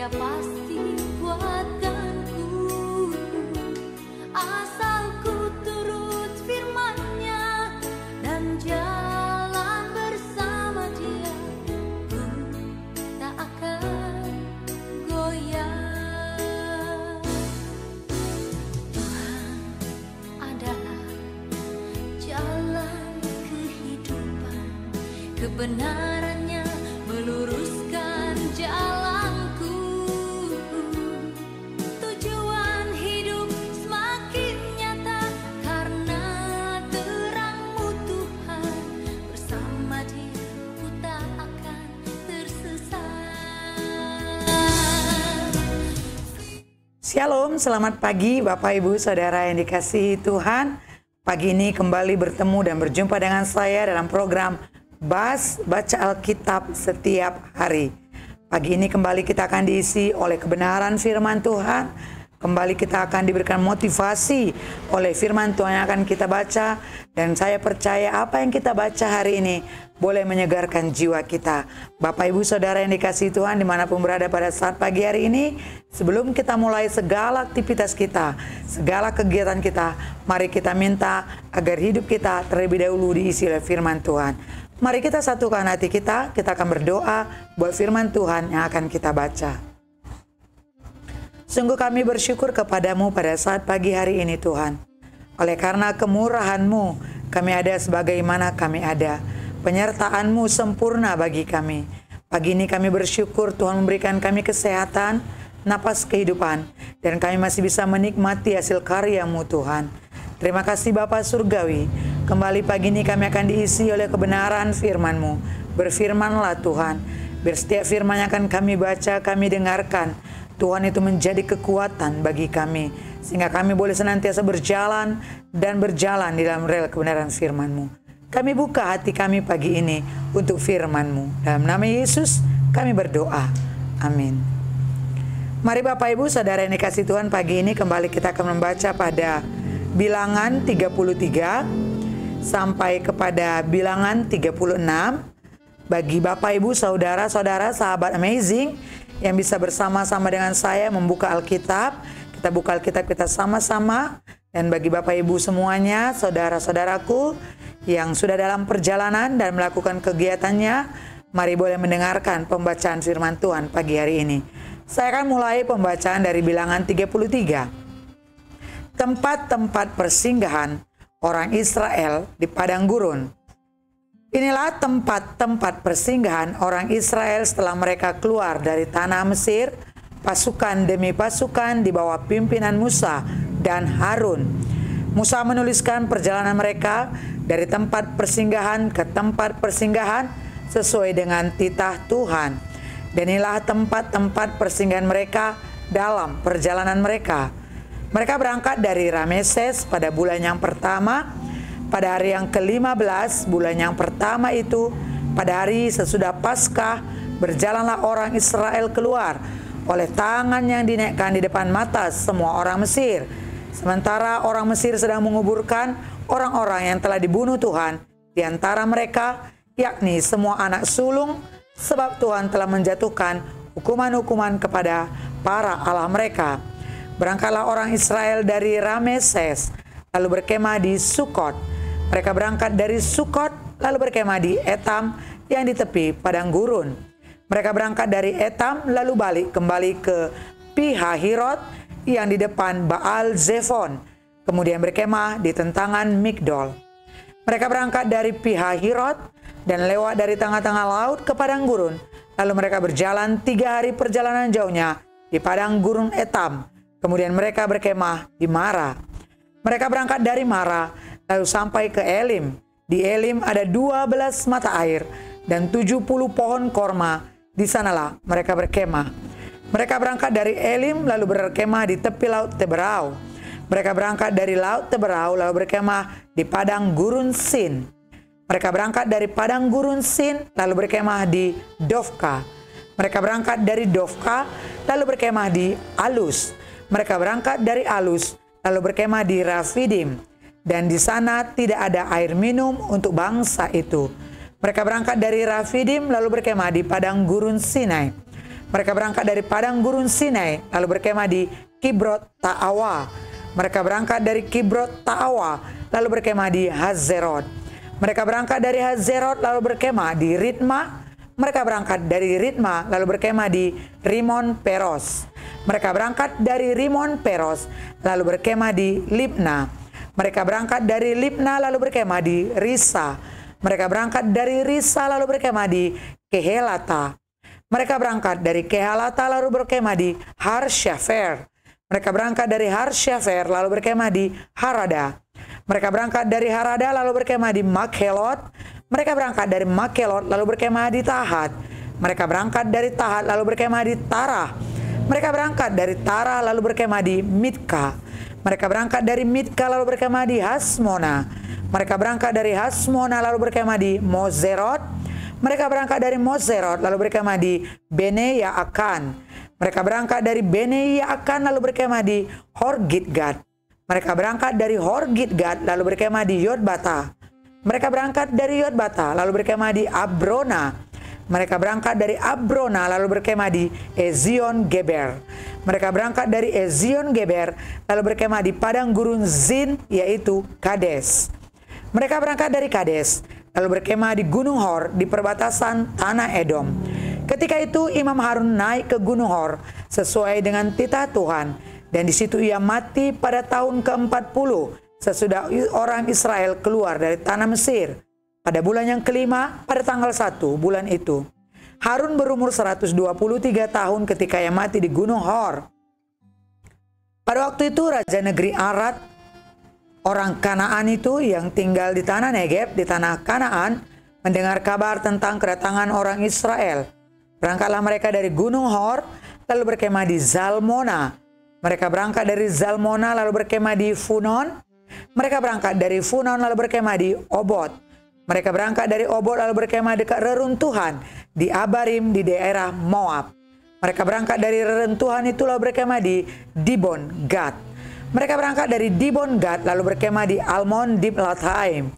Dia pasti kuatkanku, asal ku turut firman-Nya dan jalan bersama Dia, ku tak akan goyah. Tuhan adalah jalan kehidupan, kebenaran-Nya meluruskan jalanku. Tujuan hidup semakin nyata karena terang-Mu Tuhan. Bersama Dia ku tak akan tersesat. Shalom, selamat pagi Bapak Ibu Saudara yang dikasihi Tuhan. Pagi ini kembali bertemu dan berjumpa dengan saya dalam program Bas Baca Alkitab Setiap Hari. Pagi ini kembali kita akan diisi oleh kebenaran firman Tuhan. Kembali kita akan diberikan motivasi oleh firman Tuhan yang akan kita baca. Dan saya percaya apa yang kita baca hari ini boleh menyegarkan jiwa kita. Bapak Ibu Saudara yang dikasihi Tuhan dimanapun berada pada saat pagi hari ini, sebelum kita mulai segala aktivitas kita, segala kegiatan kita, mari kita minta agar hidup kita terlebih dahulu diisi oleh firman Tuhan. Mari kita satukan hati kita akan berdoa buat firman Tuhan yang akan kita baca. Sungguh kami bersyukur kepadamu pada saat pagi hari ini Tuhan. Oleh karena kemurahan-Mu, kami ada sebagaimana kami ada. Penyertaan-Mu sempurna bagi kami. Pagi ini kami bersyukur Tuhan memberikan kami kesehatan, napas kehidupan, dan kami masih bisa menikmati hasil karya-Mu Tuhan. Terima kasih Bapa Surgawi. Kembali pagi ini kami akan diisi oleh kebenaran firman-Mu. Berfirmanlah Tuhan. Biar setiap firman yang akan kami baca, kami dengarkan, Tuhan itu menjadi kekuatan bagi kami. Sehingga kami boleh senantiasa berjalan dan berjalan di dalam rel kebenaran firman-Mu. Kami buka hati kami pagi ini untuk firman-Mu. Dalam nama Yesus kami berdoa. Amin. Mari Bapak Ibu Saudara yang dikasihi Tuhan, pagi ini kembali kita akan membaca pada Bilangan 33 sampai kepada Bilangan 36. Bagi Bapak Ibu Saudara-saudara sahabat Amazing yang bisa bersama-sama dengan saya membuka Alkitab, kita buka Alkitab kita sama-sama. Dan bagi Bapak Ibu semuanya, saudara-saudaraku yang sudah dalam perjalanan dan melakukan kegiatannya, mari boleh mendengarkan pembacaan firman Tuhan pagi hari ini. Saya akan mulai pembacaan dari Bilangan 33. Tempat-tempat persinggahan orang Israel di padang gurun. Inilah tempat-tempat persinggahan orang Israel setelah mereka keluar dari tanah Mesir, pasukan demi pasukan di bawah pimpinan Musa dan Harun. Musa menuliskan perjalanan mereka dari tempat persinggahan ke tempat persinggahan sesuai dengan titah Tuhan. Dan inilah tempat-tempat persinggahan mereka dalam perjalanan mereka. Mereka berangkat dari Rameses pada bulan yang pertama. Pada hari yang ke-15 bulan yang pertama itu, pada hari sesudah Paskah, berjalanlah orang Israel keluar oleh tangan yang dinaikkan di depan mata semua orang Mesir. Sementara orang Mesir sedang menguburkan orang-orang yang telah dibunuh Tuhan di antara mereka, yakni semua anak sulung, sebab Tuhan telah menjatuhkan hukuman-hukuman kepada para Allah mereka. Berangkatlah orang Israel dari Rameses, lalu berkemah di Sukot. Mereka berangkat dari Sukot, lalu berkemah di Etam yang di tepi padang gurun. Mereka berangkat dari Etam, lalu balik kembali ke Pihahirot yang di depan Baal Zephon. Kemudian berkemah di tentangan Migdol. Mereka berangkat dari Pihahirot dan lewat dari tengah-tengah laut ke padang gurun. Lalu mereka berjalan 3 hari perjalanan jauhnya di padang gurun Etam. Kemudian mereka berkemah di Mara. Mereka berangkat dari Mara, lalu sampai ke Elim. Di Elim ada 12 mata air dan 70 pohon korma. Di sanalah mereka berkemah. Mereka berangkat dari Elim, lalu berkemah di tepi laut Teberau. Mereka berangkat dari laut Teberau, lalu berkemah di padang gurun Sin. Mereka berangkat dari padang gurun Sin, lalu berkemah di Dofka. Mereka berangkat dari Dofka, lalu berkemah di Alus. Mereka berangkat dari Alus, lalu berkemah di Rafidim. Dan di sana tidak ada air minum untuk bangsa itu. Mereka berangkat dari Rafidim, lalu berkemah di padang gurun Sinai. Mereka berangkat dari padang gurun Sinai, lalu berkemah di Kibrot Ta'awa. Mereka berangkat dari Kibrot Ta'awa, lalu berkemah di Hazerot. Mereka berangkat dari Hazerot, lalu berkemah di Ritma. Mereka berangkat dari Ritma, lalu berkemah di Rimon Peros. Mereka berangkat dari Rimon Peros, lalu berkemah di Libna. Mereka berangkat dari Libna, lalu berkemah di Risa. Mereka berangkat dari Risa, lalu berkemah di Kehelata. Mereka berangkat dari Kehelata, lalu berkemah di Harsyafer. Mereka berangkat dari Harsyafer, lalu berkemah di Harada. Mereka berangkat dari Harada, lalu berkemah di Makhelot. Mereka berangkat dari Makhelot, lalu berkemah di Tahat. Mereka berangkat dari Tahat, lalu berkemah di Tarah. Mereka berangkat dari Tarah, lalu berkemah di Mitka. Mereka berangkat dari Mitka, lalu berkemah di Hasmona. Mereka berangkat dari Hasmona, lalu berkemah di Mozerot. Mereka berangkat dari Mozerot, lalu berkemah di Bene Yaakan. Mereka berangkat dari Bene Yaakan, lalu berkemah di Horgidgad. Mereka berangkat dari Horgidgad, lalu berkemah di Yotbata. Mereka berangkat dari Yotbata, lalu berkemah di Abrona. Mereka berangkat dari Abrona, lalu berkemah di Ezion Geber. Mereka berangkat dari Ezion Geber, lalu berkemah di padang gurun Zin, yaitu Kades. Mereka berangkat dari Kades, lalu berkemah di Gunung Hor, di perbatasan tanah Edom. Ketika itu Imam Harun naik ke Gunung Hor sesuai dengan titah Tuhan, dan di situ ia mati pada tahun ke-40 sesudah orang Israel keluar dari tanah Mesir. Pada bulan yang kelima, pada tanggal 1 bulan itu, Harun berumur 123 tahun ketika ia mati di Gunung Hor. Pada waktu itu Raja negeri Arad, orang Kanaan itu yang tinggal di tanah Negeb, di tanah Kanaan, mendengar kabar tentang kedatangan orang Israel. Berangkatlah mereka dari Gunung Hor, lalu berkemah di Zalmona. Mereka berangkat dari Zalmona, lalu berkemah di Funon. Mereka berangkat dari Funon, lalu berkemah di Obot. Mereka berangkat dari Obot, lalu berkemah dekat reruntuhan di Abarim di daerah Moab. Mereka berangkat dari reruntuhan itu, lalu berkemah di Dibon Gad. Mereka berangkat dari Dibon Gad, lalu berkemah di Almon Diblathaim.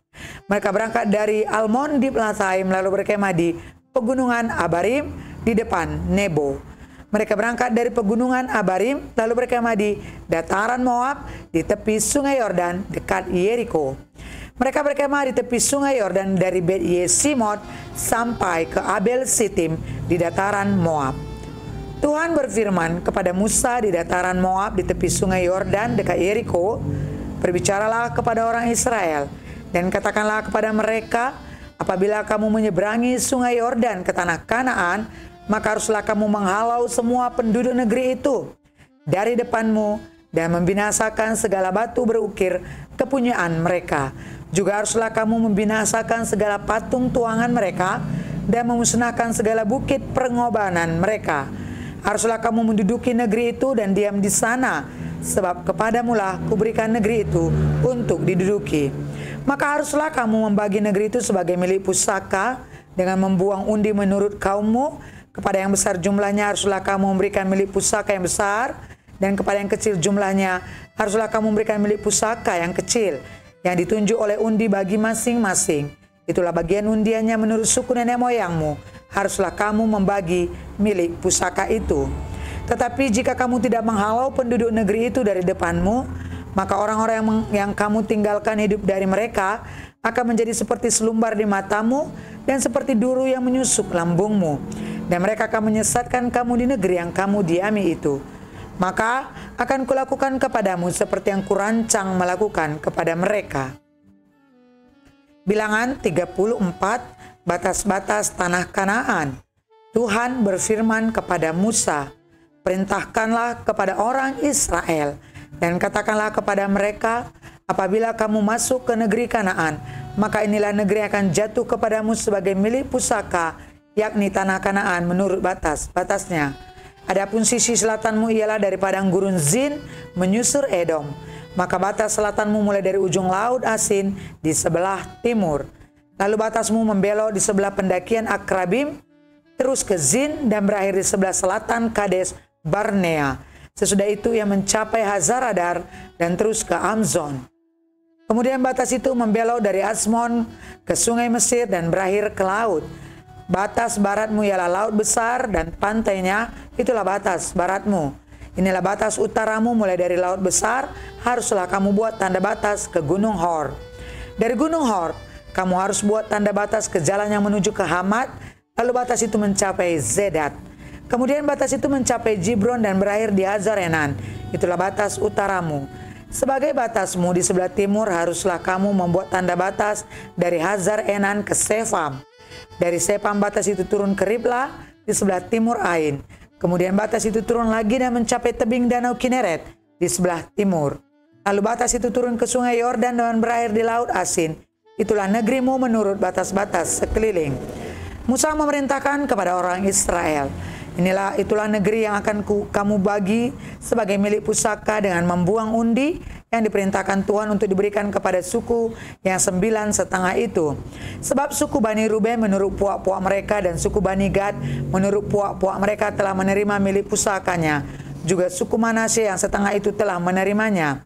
Mereka berangkat dari Almon Diblathaim, lalu berkemah di pegunungan Abarim di depan Nebo. Mereka berangkat dari pegunungan Abarim, lalu berkemah di dataran Moab, di tepi sungai Yordan, dekat Yeriko. Mereka berkemah di tepi sungai Yordan dari Bet Yesimot sampai ke Abel Sitim di dataran Moab. Tuhan berfirman kepada Musa di dataran Moab di tepi sungai Yordan dekat Yeriko, "Berbicaralah kepada orang Israel, dan katakanlah kepada mereka, apabila kamu menyeberangi sungai Yordan ke tanah Kanaan, maka haruslah kamu menghalau semua penduduk negeri itu dari depanmu dan membinasakan segala batu berukir kepunyaan mereka. Juga haruslah kamu membinasakan segala patung tuangan mereka dan memusnahkan segala bukit pengobanan mereka. Haruslah kamu menduduki negeri itu dan diam di sana, sebab kepadamulah kuberikan negeri itu untuk diduduki. Maka haruslah kamu membagi negeri itu sebagai milik pusaka dengan membuang undi menurut kaummu. Kepada yang besar jumlahnya haruslah kamu memberikan milik pusaka yang besar, dan kepada yang kecil jumlahnya haruslah kamu memberikan milik pusaka yang kecil, yang ditunjuk oleh undi bagi masing-masing. Itulah bagian undiannya menurut suku nenek moyangmu. Haruslah kamu membagi milik pusaka itu. Tetapi jika kamu tidak menghalau penduduk negeri itu dari depanmu, maka orang-orang yang kamu tinggalkan hidup dari mereka akan menjadi seperti selumbar di matamu dan seperti duru yang menyusup lambungmu. Dan mereka akan menyesatkan kamu di negeri yang kamu diami itu. Maka akan kulakukan kepadamu seperti yang kurancang melakukan kepada mereka." Bilangan 34, batas-batas tanah Kanaan. Tuhan berfirman kepada Musa, "Perintahkanlah kepada orang Israel, dan katakanlah kepada mereka, apabila kamu masuk ke negeri Kanaan, maka inilah negeri akan jatuh kepadamu sebagai milik pusaka, yakni tanah Kanaan menurut batas-batasnya. Adapun sisi selatanmu ialah dari padang gurun Zin menyusur Edom. Maka batas selatanmu mulai dari ujung laut Asin di sebelah timur. Lalu batasmu membelok di sebelah pendakian Akrabim, terus ke Zin dan berakhir di sebelah selatan Kades Barnea. Sesudah itu ia mencapai Hazaradar dan terus ke Amzon. Kemudian batas itu membelok dari Asmon ke sungai Mesir dan berakhir ke laut. Batas baratmu ialah laut besar dan pantainya itulah batas baratmu. Inilah batas utaramu mulai dari laut besar, haruslah kamu buat tanda batas ke Gunung Hor. Dari Gunung Hor, kamu harus buat tanda batas ke jalan yang menuju ke Hamat, lalu batas itu mencapai Zedat. Kemudian batas itu mencapai Jibron dan berakhir di Hazar Enan. Itulah batas utaramu. Sebagai batasmu di sebelah timur haruslah kamu membuat tanda batas dari Hazar Enan ke Sefam. Dari Sefam batas itu turun ke Riblah di sebelah timur Ain. Kemudian batas itu turun lagi dan mencapai tebing Danau Kineret di sebelah timur. Lalu batas itu turun ke sungai Yordan dan berakhir di Laut Asin. Itulah negerimu menurut batas-batas sekeliling. Musa memerintahkan kepada orang Israel, itulah negeri yang akan kamu bagi sebagai milik pusaka dengan membuang undi yang diperintahkan Tuhan untuk diberikan kepada suku yang 9,5 itu. Sebab suku Bani Ruben menurut puak-puak mereka dan suku Bani Gad menurut puak-puak mereka telah menerima milik pusakanya. Juga suku Manasye yang setengah itu telah menerimanya.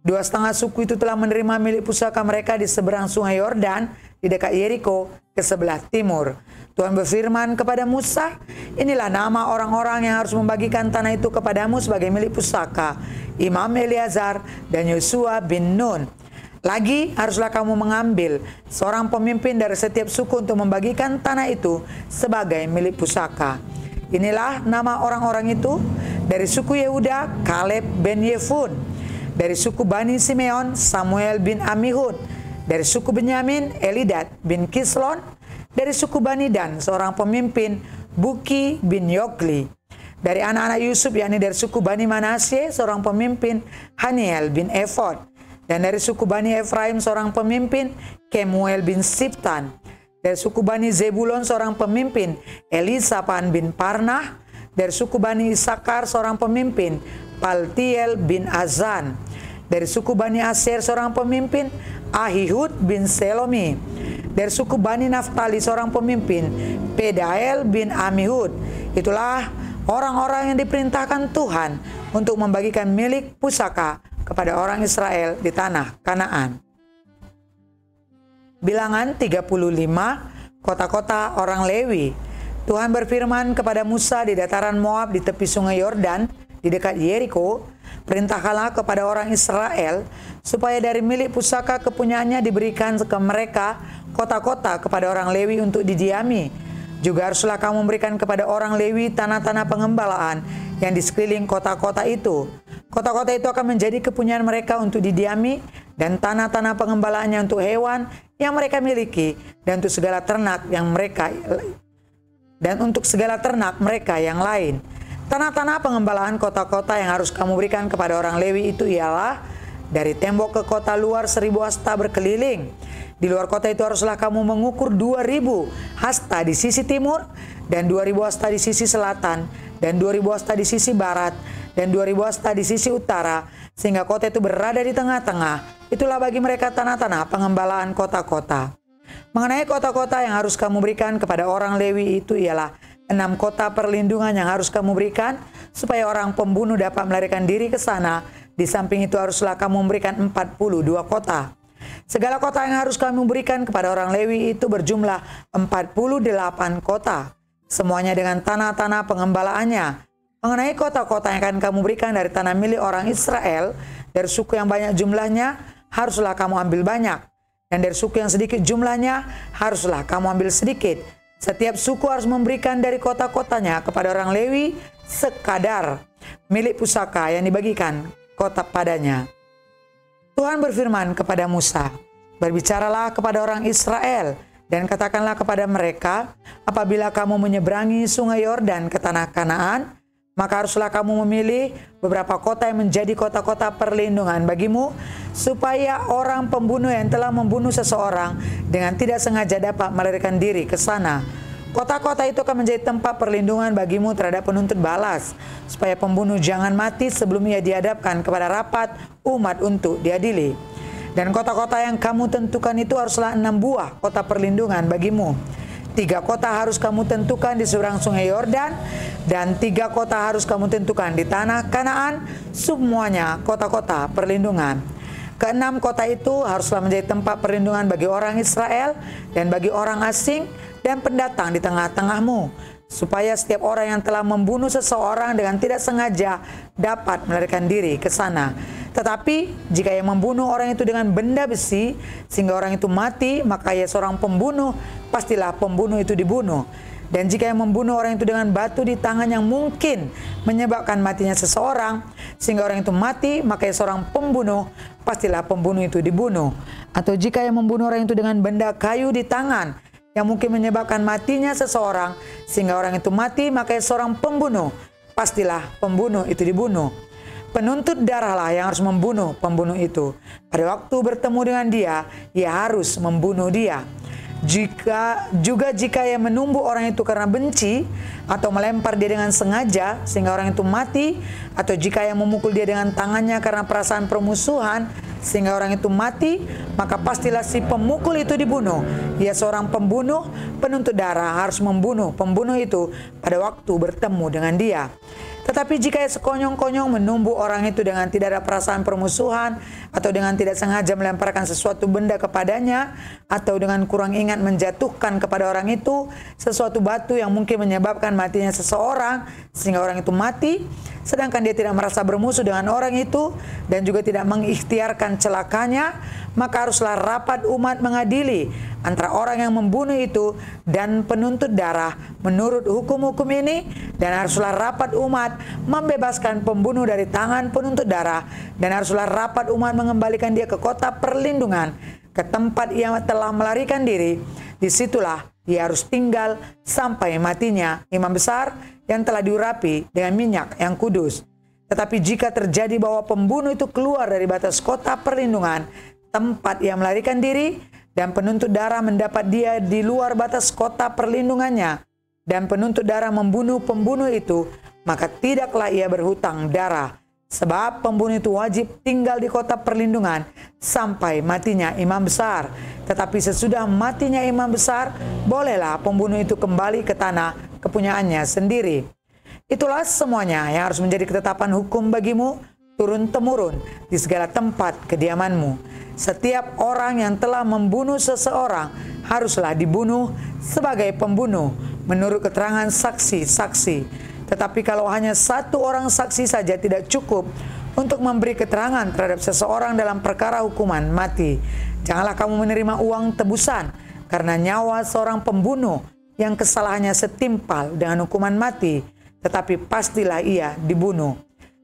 2,5 suku itu telah menerima milik pusaka mereka di seberang sungai Yordan di dekat Yeriko ke sebelah timur. Tuhan berfirman kepada Musa, inilah nama orang-orang yang harus membagikan tanah itu kepadamu sebagai milik pusaka, Imam Eleazar dan Yosua bin Nun. Lagi haruslah kamu mengambil seorang pemimpin dari setiap suku untuk membagikan tanah itu sebagai milik pusaka. Inilah nama orang-orang itu: dari suku Yehuda, Kaleb bin Yefun; dari suku Bani Simeon, Samuel bin Amihud; dari suku Benyamin, Elidad bin Kislon; dari suku Bani Dan, seorang pemimpin, Buki bin Yogli; dari anak-anak Yusuf, yakni dari suku Bani Manasye, seorang pemimpin, Haniel bin Efod; dan dari suku Bani Efraim, seorang pemimpin, Kemuel bin Siftan; dari suku Bani Zebulon, seorang pemimpin, Elisapan bin Parnah; dari suku Bani Isakar, seorang pemimpin, Paltiel bin Azan; dari suku Bani Aser, seorang pemimpin, Ahihud bin Selomi; dari suku Bani Naftali, seorang pemimpin, Pedael bin Amihud. Itulah orang-orang yang diperintahkan Tuhan untuk membagikan milik pusaka kepada orang Israel di tanah Kanaan. Bilangan 35, kota-kota orang Lewi. Tuhan berfirman kepada Musa di dataran Moab di tepi sungai Yordan di dekat Yeriko, perintahkanlah kepada orang Israel supaya dari milik pusaka kepunyaannya diberikan ke mereka kota-kota kepada orang Lewi untuk didiami. Juga haruslah kamu memberikan kepada orang Lewi tanah-tanah pengembalaan yang di sekeliling kota-kota itu. Kota-kota itu akan menjadi kepunyaan mereka untuk didiami, dan tanah-tanah pengembalaannya untuk hewan yang mereka miliki, dan untuk segala ternak yang lain. Tanah-tanah pengembalaan kota-kota yang harus kamu berikan kepada orang Lewi itu ialah dari tembok ke kota luar 1.000 hasta berkeliling. Di luar kota itu haruslah kamu mengukur 2.000 hasta di sisi timur, dan 2.000 hasta di sisi selatan, dan 2.000 hasta di sisi barat, dan 2.000 hasta di sisi utara, sehingga kota itu berada di tengah-tengah. Itulah bagi mereka tanah-tanah pengembalaan kota-kota. Mengenai kota-kota yang harus kamu berikan kepada orang Lewi itu ialah 6 kota perlindungan yang harus kamu berikan, supaya orang pembunuh dapat melarikan diri ke sana. Di samping itu haruslah kamu memberikan 42 kota. Segala kota yang harus kamu berikan kepada orang Lewi itu berjumlah 48 kota, semuanya dengan tanah-tanah pengembalaannya. Mengenai kota-kota yang akan kamu berikan dari tanah milik orang Israel, dari suku yang banyak jumlahnya, haruslah kamu ambil banyak. Dan dari suku yang sedikit jumlahnya, haruslah kamu ambil sedikit. Setiap suku harus memberikan dari kota-kotanya kepada orang Lewi sekadar milik pusaka yang dibagikan kota padanya. Tuhan berfirman kepada Musa, berbicaralah kepada orang Israel dan katakanlah kepada mereka, apabila kamu menyeberangi sungai Yordan ke tanah Kanaan, maka haruslah kamu memilih beberapa kota yang menjadi kota-kota perlindungan bagimu, supaya orang pembunuh yang telah membunuh seseorang dengan tidak sengaja dapat melarikan diri ke sana. Kota-kota itu akan menjadi tempat perlindungan bagimu terhadap penuntut balas, supaya pembunuh jangan mati sebelum ia dihadapkan kepada rapat umat untuk diadili. Dan kota-kota yang kamu tentukan itu haruslah 6 buah kota perlindungan bagimu. 3 kota harus kamu tentukan di seberang sungai Yordan, dan 3 kota harus kamu tentukan di tanah Kanaan, semuanya kota-kota perlindungan. Ke-6 kota itu haruslah menjadi tempat perlindungan bagi orang Israel dan bagi orang asing, dan pendatang di tengah-tengahmu, supaya setiap orang yang telah membunuh seseorang dengan tidak sengaja dapat melarikan diri ke sana. Tetapi jika ia membunuh orang itu dengan benda besi sehingga orang itu mati, maka ia seorang pembunuh, pastilah pembunuh itu dibunuh. Dan jika ia membunuh orang itu dengan batu di tangan yang mungkin menyebabkan matinya seseorang sehingga orang itu mati, maka ia seorang pembunuh, pastilah pembunuh itu dibunuh. Atau jika ia membunuh orang itu dengan benda kayu di tangan yang mungkin menyebabkan matinya seseorang sehingga orang itu mati, maka ia seorang pembunuh, pastilah pembunuh itu dibunuh. Penuntut darahlah yang harus membunuh pembunuh itu. Pada waktu bertemu dengan dia, ia harus membunuh dia. Jika ia menumbuh orang itu karena benci, atau melempar dia dengan sengaja sehingga orang itu mati, atau jika ia memukul dia dengan tangannya karena perasaan permusuhan sehingga orang itu mati, maka pastilah si pemukul itu dibunuh. Ia seorang pembunuh, penuntut darah harus membunuh pembunuh itu pada waktu bertemu dengan dia. Tetapi jika ia sekonyong-konyong menumbuh orang itu dengan tidak ada perasaan permusuhan, atau dengan tidak sengaja melemparkan sesuatu benda kepadanya, atau dengan kurang ingat menjatuhkan kepada orang itu sesuatu batu yang mungkin menyebabkan matinya seseorang sehingga orang itu mati, sedangkan dia tidak merasa bermusuh dengan orang itu dan juga tidak mengikhtiarkan celakanya, maka haruslah rapat umat mengadili antara orang yang membunuh itu dan penuntut darah menurut hukum-hukum ini, dan haruslah rapat umat membebaskan pembunuh dari tangan penuntut darah, dan haruslah rapat umat mengembalikan dia ke kota perlindungan, ke tempat ia telah melarikan diri. Disitulah ia harus tinggal sampai matinya imam besar yang telah diurapi dengan minyak yang kudus. Tetapi jika terjadi bahwa pembunuh itu keluar dari batas kota perlindungan, tempat ia melarikan diri, dan penuntut darah mendapat dia di luar batas kota perlindungannya, dan penuntut darah membunuh pembunuh itu, maka tidaklah ia berhutang darah, sebab pembunuh itu wajib tinggal di kota perlindungan sampai matinya imam besar. Tetapi sesudah matinya imam besar, bolehlah pembunuh itu kembali ke tanah kepunyaannya sendiri. Itulah semuanya yang harus menjadi ketetapan hukum bagimu turun-temurun di segala tempat kediamanmu. Setiap orang yang telah membunuh seseorang haruslah dibunuh sebagai pembunuh menurut keterangan saksi-saksi. Tetapi kalau hanya satu orang saksi saja tidak cukup untuk memberi keterangan terhadap seseorang dalam perkara hukuman mati, janganlah kamu menerima uang tebusan karena nyawa seorang pembunuh yang kesalahannya setimpal dengan hukuman mati, tetapi pastilah ia dibunuh.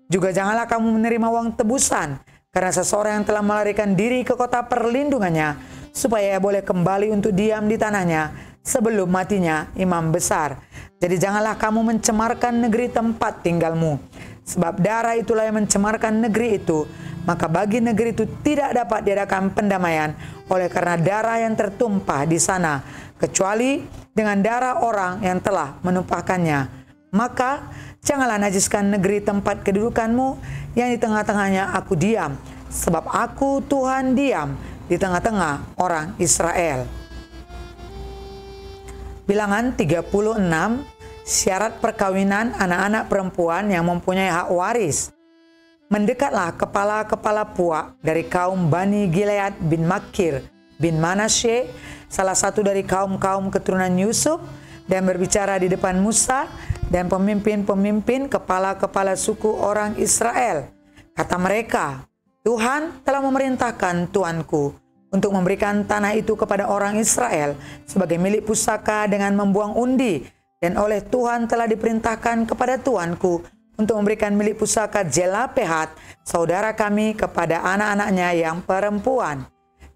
Juga janganlah kamu menerima uang tebusan karena seseorang yang telah melarikan diri ke kota perlindungannya, supaya ia boleh kembali untuk diam di tanahnya sebelum matinya imam besar. Jadi janganlah kamu mencemarkan negeri tempat tinggalmu, sebab darah itulah yang mencemarkan negeri itu. Maka bagi negeri itu tidak dapat diadakan pendamaian oleh karena darah yang tertumpah di sana, kecuali dengan darah orang yang telah menumpahkannya. Maka janganlah najiskan negeri tempat kedudukanmu yang di tengah-tengahnya aku diam, sebab aku Tuhan diam di tengah-tengah orang Israel. Bilangan 36, syarat perkawinan anak-anak perempuan yang mempunyai hak waris. Mendekatlah kepala-kepala puak dari kaum Bani Gilead bin Makir bin Manasye, salah satu dari kaum-kaum keturunan Yusuf, dan berbicara di depan Musa dan pemimpin-pemimpin kepala-kepala suku orang Israel. Kata mereka, Tuhan telah memerintahkan tuanku untuk memberikan tanah itu kepada orang Israel sebagai milik pusaka dengan membuang undi, dan oleh Tuhan telah diperintahkan kepada tuanku untuk memberikan milik pusaka Jelapehat, saudara kami, kepada anak-anaknya yang perempuan.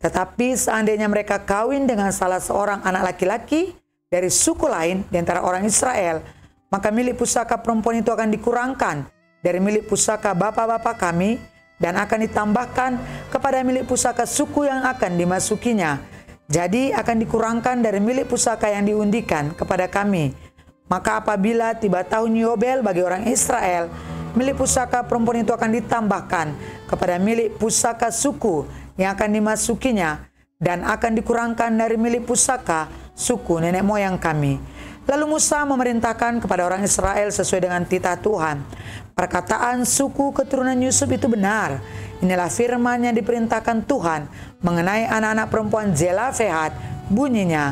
Tetapi seandainya mereka kawin dengan salah seorang anak laki-laki dari suku lain di antara orang Israel, maka milik pusaka perempuan itu akan dikurangkan dari milik pusaka bapak-bapak kami dan akan ditambahkan kepada milik pusaka suku yang akan dimasukinya. Jadi akan dikurangkan dari milik pusaka yang diundikan kepada kami. Maka apabila tiba tahun Yobel bagi orang Israel, milik pusaka perempuan itu akan ditambahkan kepada milik pusaka suku yang akan dimasukinya dan akan dikurangkan dari milik pusaka suku nenek moyang kami. Lalu Musa memerintahkan kepada orang Israel sesuai dengan titah Tuhan. Perkataan suku keturunan Yusuf itu benar. Inilah firman yang diperintahkan Tuhan mengenai anak-anak perempuan Zelafehat. Bunyinya,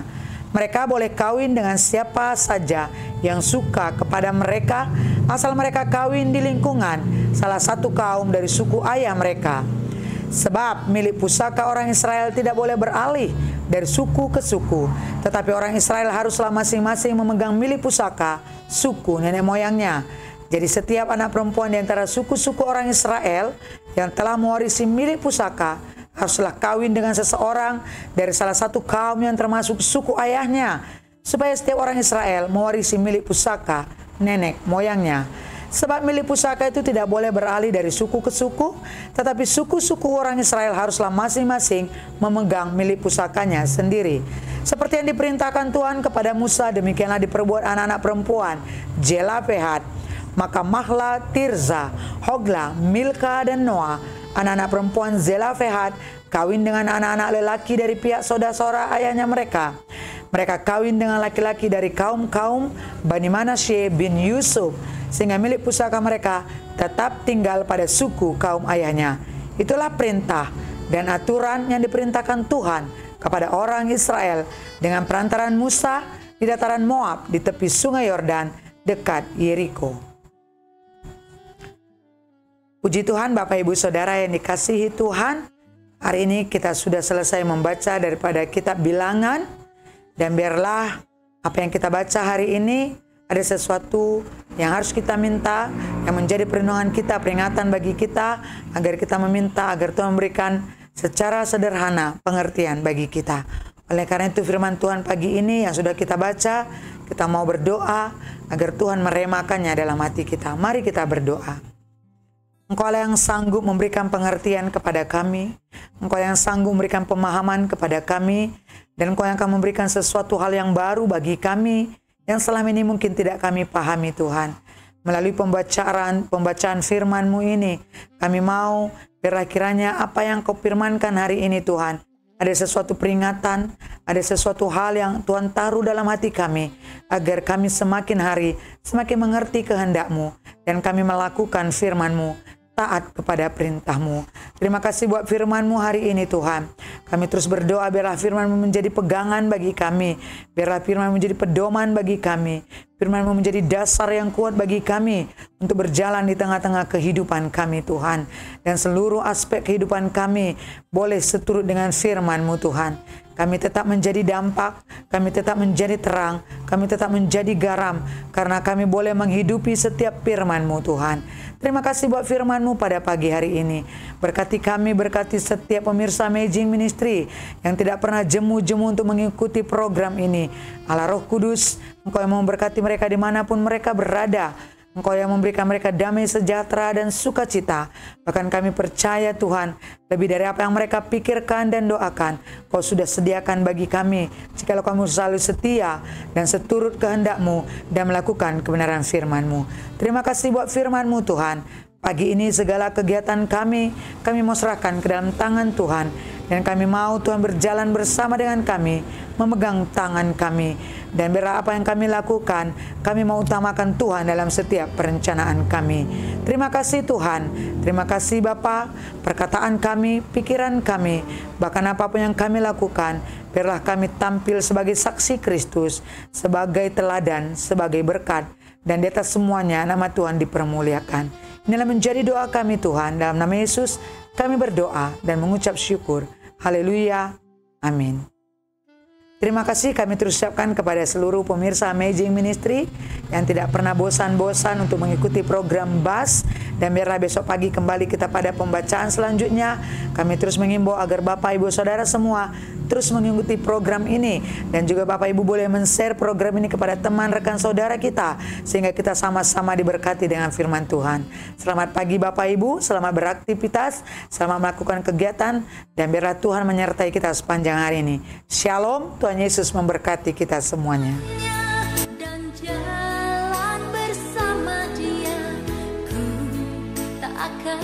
Mereka boleh kawin dengan siapa saja yang suka kepada mereka, asal mereka kawin di lingkungan salah satu kaum dari suku ayah mereka. Sebab milik pusaka orang Israel tidak boleh beralih dari suku ke suku, tetapi orang Israel haruslah masing-masing memegang milik pusaka suku nenek moyangnya. Jadi setiap anak perempuan di antara suku-suku orang Israel yang telah mewarisi milik pusaka haruslah kawin dengan seseorang dari salah satu kaum yang termasuk suku ayahnya, supaya setiap orang Israel mewarisi milik pusaka nenek moyangnya. Sebab milik pusaka itu tidak boleh beralih dari suku ke suku, tetapi suku-suku orang Israel haruslah masing-masing memegang milik pusakanya sendiri. Seperti yang diperintahkan Tuhan kepada Musa, demikianlah diperbuat anak-anak perempuan Zelofehad. Maka Mahla, Tirza, Hogla, Milka, dan Noah, anak-anak perempuan Zelofehad, kawin dengan anak-anak lelaki dari pihak saudara-saudara ayahnya mereka. Mereka kawin dengan laki-laki dari kaum-kaum Bani Manasye bin Yusuf, sehingga milik pusaka mereka tetap tinggal pada suku kaum ayahnya. Itulah perintah dan aturan yang diperintahkan Tuhan kepada orang Israel dengan perantaran Musa di dataran Moab di tepi sungai Yordan dekat Yeriko. Puji Tuhan, Bapak Ibu Saudara yang dikasihi Tuhan. Hari ini kita sudah selesai membaca daripada kitab Bilangan, dan biarlah apa yang kita baca hari ini ada sesuatu yang harus kita minta, yang menjadi perlindungan kita, peringatan bagi kita, agar kita meminta agar Tuhan memberikan secara sederhana pengertian bagi kita. Oleh karena itu firman Tuhan pagi ini yang sudah kita baca, kita mau berdoa agar Tuhan meremakannya dalam hati kita. Mari kita berdoa. Engkau yang sanggup memberikan pengertian kepada kami, Engkau yang sanggup memberikan pemahaman kepada kami, dan Engkau yang akan memberikan sesuatu hal yang baru bagi kami, yang selama ini mungkin tidak kami pahami Tuhan. Melalui pembacaan firman-Mu ini, kami mau biarlah kiranya apa yang Kau firmankan hari ini Tuhan, ada sesuatu peringatan, ada sesuatu hal yang Tuhan taruh dalam hati kami, agar kami semakin hari semakin mengerti kehendak-Mu, dan kami melakukan firman-Mu, taat kepada perintah-Mu. Terima kasih buat firman-Mu hari ini Tuhan. Kami terus berdoa biarlah firman-Mu menjadi pegangan bagi kami, biarlah firman-Mu menjadi pedoman bagi kami, firman-Mu menjadi dasar yang kuat bagi kami untuk berjalan di tengah-tengah kehidupan kami Tuhan. Dan seluruh aspek kehidupan kami boleh seturut dengan firman-Mu Tuhan. Kami tetap menjadi dampak, kami tetap menjadi terang, kami tetap menjadi garam, karena kami boleh menghidupi setiap firman-Mu Tuhan. Terima kasih buat firman-Mu pada pagi hari ini. Berkati kami, berkati setiap pemirsa Amazing Ministry yang tidak pernah jemu-jemu untuk mengikuti program ini. Allah Roh Kudus, Engkau yang memberkati mereka dimanapun mereka berada. Engkau yang memberikan mereka damai sejahtera dan sukacita. Bahkan kami percaya Tuhan, lebih dari apa yang mereka pikirkan dan doakan, Kau sudah sediakan bagi kami, jikalau kami selalu setia dan seturut kehendak-Mu dan melakukan kebenaran firman-Mu. Terima kasih buat firman-Mu Tuhan. Pagi ini segala kegiatan kami mau serahkan ke dalam tangan Tuhan. Dan kami mau Tuhan berjalan bersama dengan kami, memegang tangan kami. Dan biarlah apa yang kami lakukan, kami mau utamakan Tuhan dalam setiap perencanaan kami. Terima kasih Tuhan, terima kasih Bapa, perkataan kami, pikiran kami, bahkan apapun yang kami lakukan, biarlah kami tampil sebagai saksi Kristus, sebagai teladan, sebagai berkat. Dan di atas semuanya nama Tuhan dipermuliakan. Inilah menjadi doa kami Tuhan, dalam nama Yesus kami berdoa dan mengucap syukur. Haleluya. Amin. Terima kasih kami terus ucapkan kepada seluruh pemirsa Amazing Ministry yang tidak pernah bosan-bosan untuk mengikuti program BAS. Dan biarlah besok pagi kembali kita pada pembacaan selanjutnya. Kami terus mengimbau agar Bapak Ibu Saudara semua terus mengikuti program ini. Dan juga Bapak Ibu boleh men-share program ini kepada teman rekan saudara kita, sehingga kita sama-sama diberkati dengan firman Tuhan. Selamat pagi Bapak Ibu, selamat beraktivitas, selamat melakukan kegiatan, dan biarlah Tuhan menyertai kita sepanjang hari ini. Shalom, Tuhan Yesus memberkati kita semuanya. Dan jalan bersama Dia, ku tak akan